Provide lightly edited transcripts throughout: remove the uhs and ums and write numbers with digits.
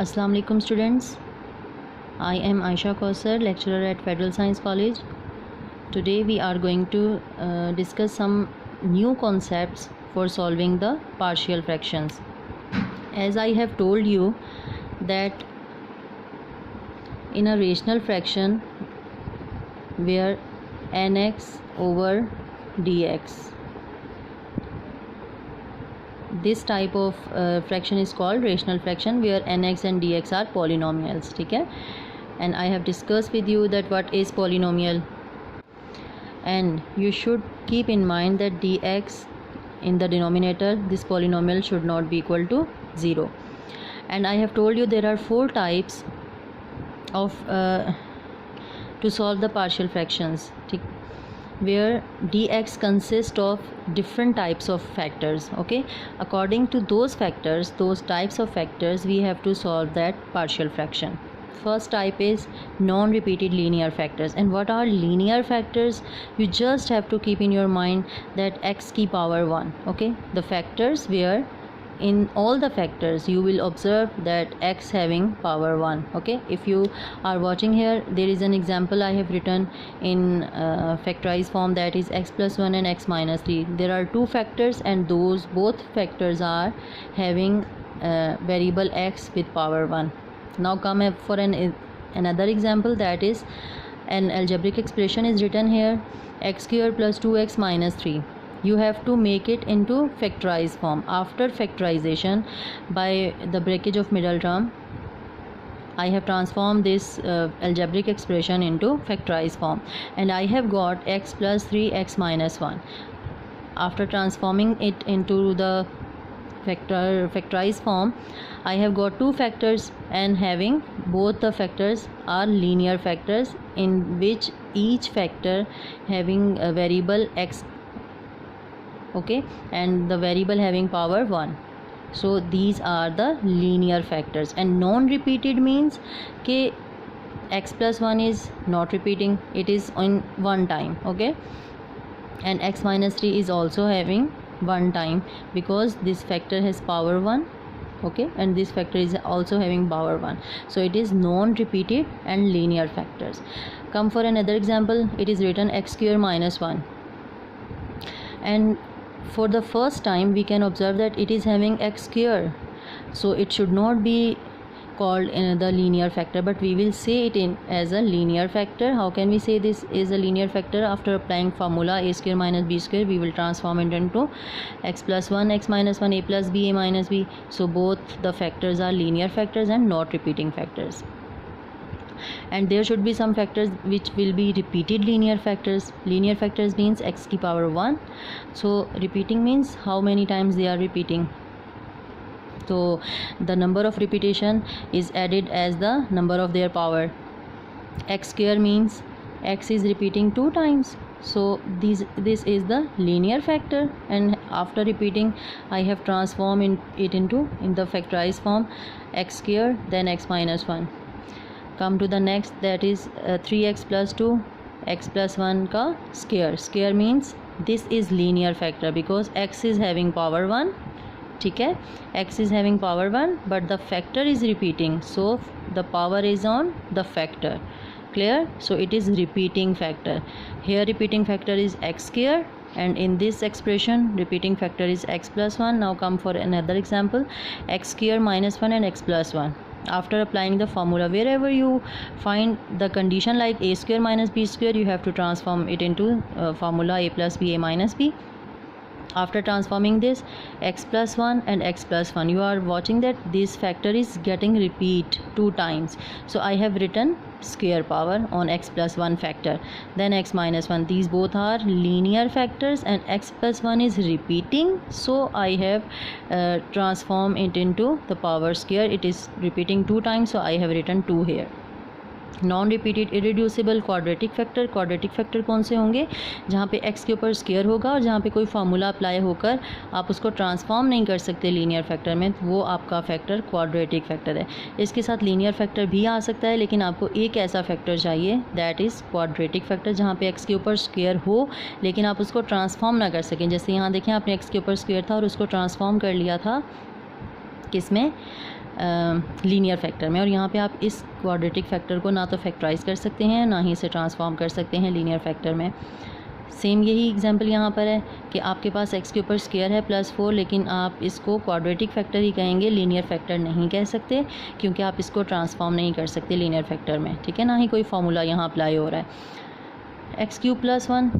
Assalamu alaikum students. I am Aisha Kausar, lecturer at Federal Science College. Today we are going to discuss some new concepts for solving the partial fractions. As I have told you that in a rational fraction where nx over dx, this type of fraction is called rational fraction where nx and dx are polynomials. ठीक है, and I have discussed with you that what is polynomial, and you should keep in mind that dx in the denominator, this polynomial should not be equal to 0. And I have told you there are 4 types of to solve the partial fractions, where dx consists of different types of factors. Okay, according to those factors, those types of factors, we have to solve that partial fraction. First type is non-repeated linear factors. And what are linear factors? You just have to keep in your mind that x की power 1. Okay, the factors where in all the factors you will observe that x having power 1. Okay, if you are watching here, there is an example I have written in factorized form, that is x plus 1 and x minus 3. There are 2 factors and those both factors are having variable x with power 1. Now come for another example, that is an algebraic expression is written here, x square plus 2x minus 3. You have to make it into factorized form. After factorization, by the breakage of middle term, I have transformed this algebraic expression into factorized form, and I have got x plus 3x minus 1. After transforming it into the factorized form, I have got 2 factors, and having both the factors are linear factors in which each factor having a variable x, okay, and the variable having power 1. So these are the linear factors. And non-repeated means कि x plus 1 is not repeating, it is in one time. Okay, and x minus 3 is also having one time because this factor has power 1. Okay, and this factor is also having power 1. So it is non-repeated and linear factors. Come for another example. It is written x square minus 1, and for the first time we can observe that it is having x square, so it should not be called the linear factor, but we will say it in as a linear factor. How can we say this is a linear factor? After applying formula a square minus b square, we will transform it into x plus 1 x minus 1 a plus b a minus b. So both the factors are linear factors and not repeating factors. And there should be some factors which will be repeated linear factors. Linear factors means x की power 1. So repeating means how many times they are repeating. So the number of repetition is added as the number of their power. X square means x is repeating 2 times. So this is the linear factor, and after repeating I have transformed it into the factorized form, x square then x minus 1. Come to the next, that is 3x plus 2 x plus 1 का square. Square means this is linear factor because x is having power 1. ठीक है, x is having power 1 but the factor is repeating, so the power is on the factor. Clear? So it is repeating factor. Here repeating factor is x square, and in this expression repeating factor is x plus 1. Now come for another example, x square minus 1 and x plus 1. After applying the formula, wherever you find the condition like a square minus b square, you have to transform it into formula a plus b a minus b. After transforming this, x plus 1 and x plus 1, you are watching that this factor is getting repeat 2 times. So I have written square power on x plus 1 factor, then x minus 1. These both are linear factors and x plus 1 is repeating, so I have transformed it into the power square. It is repeating 2 times, so I have written 2 here. Non repeated irreducible quadratic factor कौन से होंगे? जहाँ पे x के ऊपर square होगा और जहाँ पे कोई फार्मूला अप्लाई होकर आप उसको ट्रांसफॉर्म नहीं कर सकते लीनियर फैक्टर में, वो आपका फैक्टर क्वाड्रेटिक फैक्टर है. इसके साथ लीनियर फैक्टर भी आ सकता है, लेकिन आपको एक ऐसा फैक्टर चाहिए दैट इज़ क्वाड्रेटिक फैक्टर, जहाँ पे x के ऊपर स्क्वायर हो लेकिन आप उसको ट्रांसफॉर्म ना कर सकें. जैसे यहाँ देखें, आपने x के ऊपर स्क्वायर था और उसको ट्रांसफॉर्म कर लिया था किस में? लीनियर फैक्टर में, और यहाँ पे आप इस क्वाड्रेटिक फैक्टर को ना तो फैक्टराइज कर सकते हैं ना ही इसे ट्रांसफॉर्म कर सकते हैं लीनियर फैक्टर में। सेम यही एग्जांपल यहाँ पर है कि आपके पास x के ऊपर स्क्वायर है +4, लेकिन आप इसको क्वाड्रेटिक फैक्टर ही कहेंगे, लीनियर फैक्टर नहीं कह सकते, क्योंकि आप इसको ट्रांसफॉर्म नहीं कर सकते लीनियर फैक्टर में, ठीक है, ना ही कोई फार्मूला यहाँ अप्लाई हो रहा है। x³ + 1,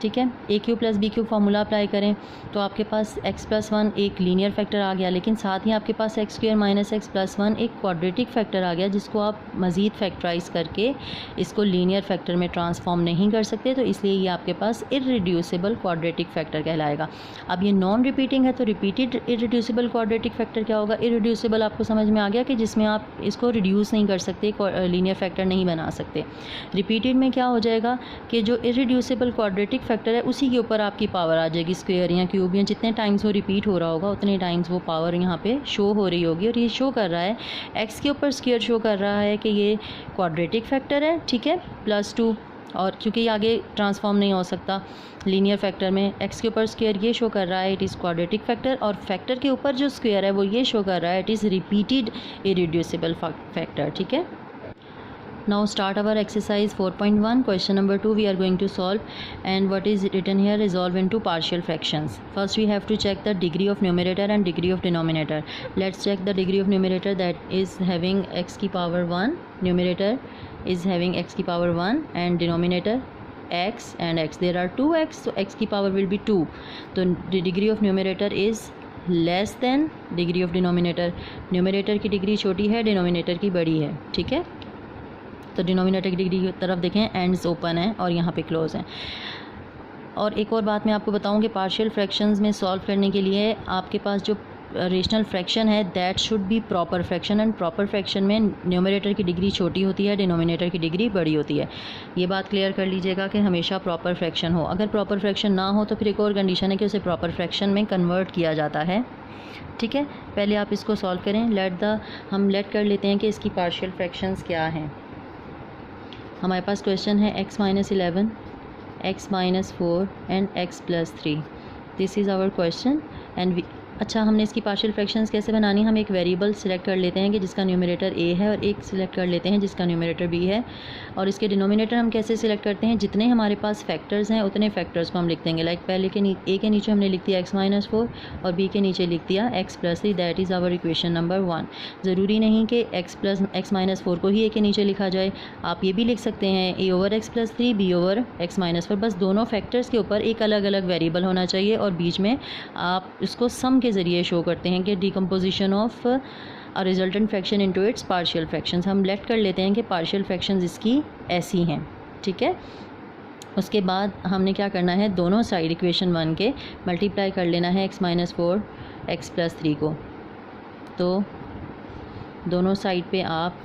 ठीक है, a³ + b³ फार्मूला अप्लाई करें तो आपके पास x + 1 एक लीनियर फैक्टर आ गया, लेकिन साथ ही आपके पास x² - x + 1 एक क्वाड्रेटिक फैक्टर आ गया, जिसको आप मज़ीद फैक्टराइज करके इसको लीनियर फैक्टर में ट्रांसफॉर्म नहीं कर सकते, तो इसलिए ये आपके पास इररिड्यूसिबल क्वाड्रेटिक फैक्टर कहलाएगा। अब ये नॉन रिपीटिंग है तो रिपीटेड इररिड्यूसिबल क्वाड्रेटिक फैक्टर क्या होगा? इररिड्यूसिबल आपको समझ में आ गया कि जिसमें आप इसको रिड्यूस नहीं कर सकते, लीनियर फैक्टर नहीं बना सकते। रिपीटेड में क्या हो जाएगा कि जो इररिड्यूसिबल क्वाड्रेटिक फैक्टर है उसी के ऊपर आपकी पावर आ जाएगी, स्क्वायर या क्यूब या जितने टाइम्स वो रिपीट हो रहा होगा उतने टाइम्स वो पावर यहाँ पे शो हो रही होगी। और ये शो कर रहा है, x के ऊपर स्क्वायर शो कर रहा है कि ये क्वाड्रेटिक फैक्टर है, ठीक है, +2, और क्योंकि ये आगे ट्रांसफॉर्म नहीं हो सकता लीनियर फैक्टर में, x के ऊपर स्क्वायर ये शो कर रहा है इट इज़ क्वाड्रेटिक फैक्टर, और फैक्टर के ऊपर जो स्क्वायर है वो ये शो कर रहा है it is repeated irreducible factor, ठीक है। Now start our exercise 4.1. Question number 2 we are going to solve, and what is written here, resolve into partial fractions. First we have to check the degree of numerator and degree of denominator. Let's check the degree of numerator, that is having x की power 1, numerator is having x की power 1 and denominator x and x, there are 2x, so x की power will be 2, so the degree of numerator is less than degree of denominator. Numerator की degree छोटी है, denominator की बड़ी है, ठीक है, तो डिनोमिनेटर की डिग्री की तरफ देखें, एंड्स ओपन है और यहाँ पे क्लोज है। और एक और बात मैं आपको बताऊँ कि पार्शियल फ्रैक्शंस में सॉल्व करने के लिए आपके पास जो रेशनल फ्रैक्शन है that should be proper fraction, and proper fraction में न्यूमरेटर की डिग्री छोटी होती है, डिनोमिनेटर की डिग्री बड़ी होती है। ये बात क्लियर कर लीजिएगा कि हमेशा प्रॉपर फ्रैक्शन हो। अगर प्रॉपर फ्रैक्शन ना हो तो फिर एक और कंडीशन है कि उसे प्रॉपर फ्रैक्शन में कन्वर्ट किया जाता है, ठीक है। पहले आप इसको सॉल्व करें। हम लेट कर लेते हैं कि इसकी पार्शियल फ्रैक्शंस क्या हैं। हमारे पास क्वेश्चन है x - 11, x - 4 and x + 3। This is our question and अच्छा, हमने इसकी पार्शियल फ्रैक्शंस कैसे बनानी? हम एक वेरिएबल सिलेक्ट कर लेते हैं कि जिसका न्यूमरेटर a है, और एक सिलेक्ट कर लेते हैं जिसका न्यूमरेटर b है। और इसके डिनोमिनेटर हम कैसे सिलेक्ट करते हैं? जितने हमारे पास फैक्टर्स हैं उतने फैक्टर्स को हम लिख देंगे। लाइक पहले के a के नीचे हमने लिख दिया x - 4 और b के नीचे लिख दिया x + 3, that is our equation number 1। ज़रूरी नहीं कि x - 4 को ही a के नीचे लिखा जाए, आप ये भी लिख सकते हैं a/x + 3 b/x - 4, बस दोनों फैक्टर्स के ऊपर एक अलग अलग वेरिएबल होना चाहिए और बीच में आप इसको सम के ज़रिए शो करते हैं कि decomposition of a resultant fraction into its partial fractions. हम लेट कर लेते हैं कि पार्शियल फ्रैक्शंस इसकी ऐसी हैं, ठीक है। उसके बाद हमने क्या करना है, दोनों साइड इक्वेशन 1 के मल्टीप्लाई कर लेना है x - 4 x + 3 को। तो दोनों साइड पे आप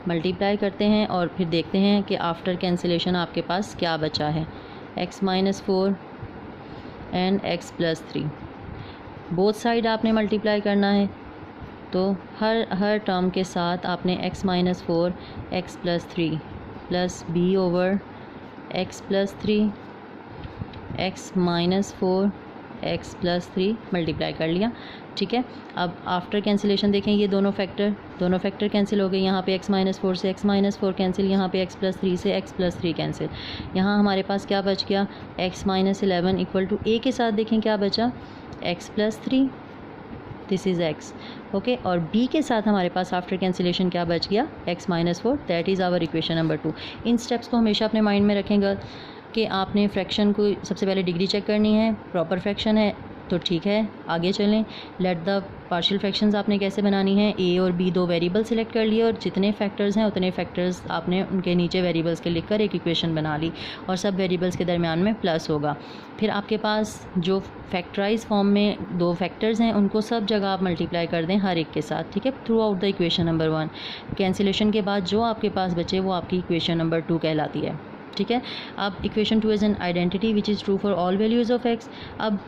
मल्टीप्लाई करते हैं और फिर देखते हैं कि आफ्टर कैंसिलेशन आपके पास क्या बचा है, x - 4 and x + 3। Both side आपने मल्टीप्लाई करना है, तो हर टर्म के साथ आपने x - 4 x + 3 plus b/x + 3 x - 4 x + 3 multiply कर लिया, ठीक है। अब आफ्टर कैंसिलेशन देखें, ये दोनों फैक्टर कैंसिल हो गए। यहाँ पे x - 4 से x - 4 कैंसिल, यहाँ पे x + 3 से x + 3 कैंसिल। यहाँ हमारे पास क्या बच गया, x - 11 इक्वल टू a के साथ देखें क्या बचा, x + 3, this is x, okay. और b के साथ हमारे पास आफ्टर कैंसिलेशन क्या बच गया, x - 4, that is our equation number 2। इन स्टेप्स को हमेशा अपने माइंड में रखेंगे कि आपने फ्रैक्शन को सबसे पहले डिग्री चेक करनी है, प्रॉपर फ्रैक्शन है तो ठीक है, आगे चलें। लेट द पार्शियल फ्रैक्शंस आपने कैसे बनानी है, a और b दो वेरिएबल सिलेक्ट कर लिए और जितने फैक्टर्स हैं उतने फैक्टर्स आपने उनके नीचे वेरिएबल्स के लिखकर एक इक्वेशन बना ली और सब वेरिएबल्स के दरमियान में प्लस होगा। फिर आपके पास जो फैक्टराइज फॉर्म में दो फैक्टर्स हैं उनको सब जगह आप मल्टीप्लाई कर दें हर एक के साथ, ठीक है, through out the equation number 1। Cancellation के बाद जो आपके पास बचे वो आपकी इक्वेशन नंबर 2 कहलाती है, ठीक है। अब equation 2 is an identity which is true for all values of x। अब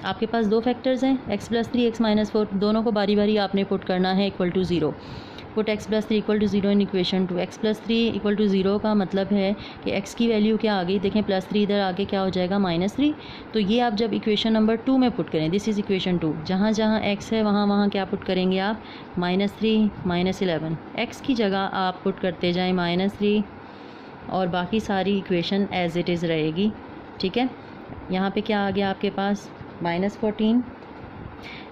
आपके पास दो फैक्टर्स हैं x + 3 x - 4, दोनों को बारी बारी आपने पुट करना है equal to 0। Put x plus 3 equal to 0 in equation 2। x plus 3 equal to 0 का मतलब है कि x की वैल्यू क्या आ गई, देखें प्लस 3 इधर आगे क्या हो जाएगा -3। तो ये आप जब इक्वेशन नंबर 2 में पुट करें, दिस इज़ इक्वेशन 2, जहाँ जहाँ x है वहाँ वहाँ क्या पुट करेंगे आप, -3 -11। x की जगह आप पुट करते जाएँ -3 और बाकी सारी इक्वेशन एज इट इज़ रहेगी, ठीक है। यहाँ पे क्या आ गया आपके पास, -14।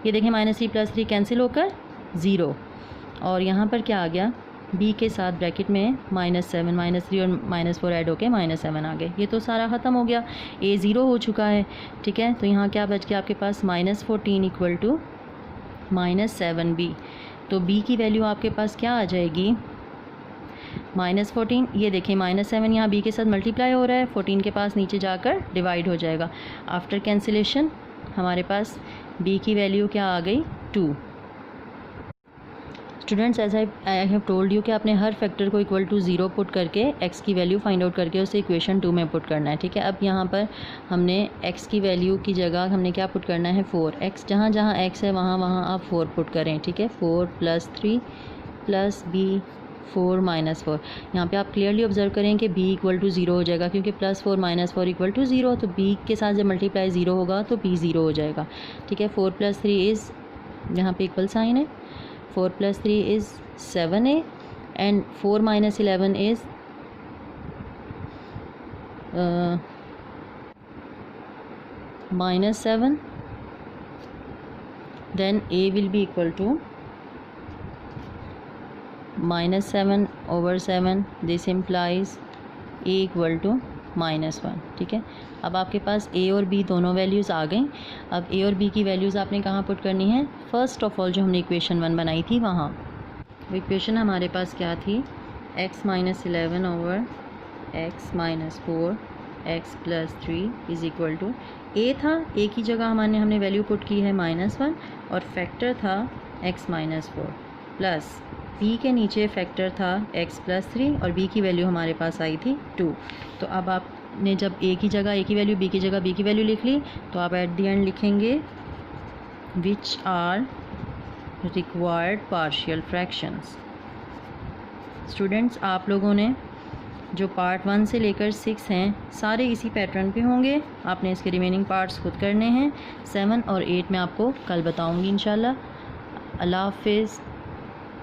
ये देखें -3 + 3 कैंसिल होकर 0, और यहाँ पर क्या आ गया, b के साथ ब्रैकेट में -7, -3 और -4 ऐड होके -7 आ गए। ये तो सारा ख़त्म हो गया, a 0 हो चुका है, ठीक है। तो यहाँ क्या बच गया आपके पास, -14 इक्वल टू -7b। तो b की वैल्यू आपके पास क्या आ जाएगी, -14। ये देखें -7 यहाँ b के साथ मल्टीप्लाई हो रहा है, 14 के पास नीचे जाकर डिवाइड हो जाएगा। आफ्टर कैंसिलेशन हमारे पास b की वैल्यू क्या आ गई, 2। Students, as I have told you कि आपने हर फैक्टर को इक्वल टू 0 पुट करके x की वैल्यू फाइंड आउट करके उसे इक्वेशन 2 में पुट करना है, ठीक है। अब यहाँ पर हमने x की वैल्यू की जगह हमने क्या पुट करना है, 4। x जहाँ जहाँ x है वहाँ वहाँ आप 4 पुट करें, ठीक है। 4 + 3 + b 4 - 4। यहाँ पे आप क्लियरली ऑब्जर्व करें कि b इक्वल टू 0 हो जाएगा, क्योंकि +4 - 4 इक्वल टू 0। तो b के साथ जब मल्टीप्लाई 0 होगा तो b 0 हो जाएगा, ठीक है। 4 + 3 इज़, यहाँ पे इक्वल साइन है, 4 + 3 is 7a and 4 - 11 is -7. Then a will be equal to -7/7. This implies a equal to -1, ठीक है। अब आपके पास a और b दोनों वैल्यूज़ आ गई। अब a और b की वैल्यूज़ आपने कहाँ पुट करनी है, फर्स्ट ऑफ ऑल जो हमने इक्वेशन 1 बनाई थी वहाँ। वो इक्वेशन हमारे पास क्या थी, x - 11/x - 4 x + 3 is equal to, a था, a की जगह हमने वैल्यू पुट की है -1 और फैक्टर था x - 4 प्लस b के नीचे फैक्टर था x + 3 और b की वैल्यू हमारे पास आई थी 2। तो अब आपने जब a की जगह a की वैल्यू, b की जगह b की वैल्यू लिख ली, तो आप एट द एंड लिखेंगे which are required partial fractions. Students, आप लोगों ने जो पार्ट 1 से लेकर 6 हैं सारे इसी पैटर्न पे होंगे, आपने इसके रिमेनिंग पार्ट्स खुद करने हैं। 7 और 8 मैं आपको कल बताऊंगी इंशाल्लाह। अल्लाह हाफिज़।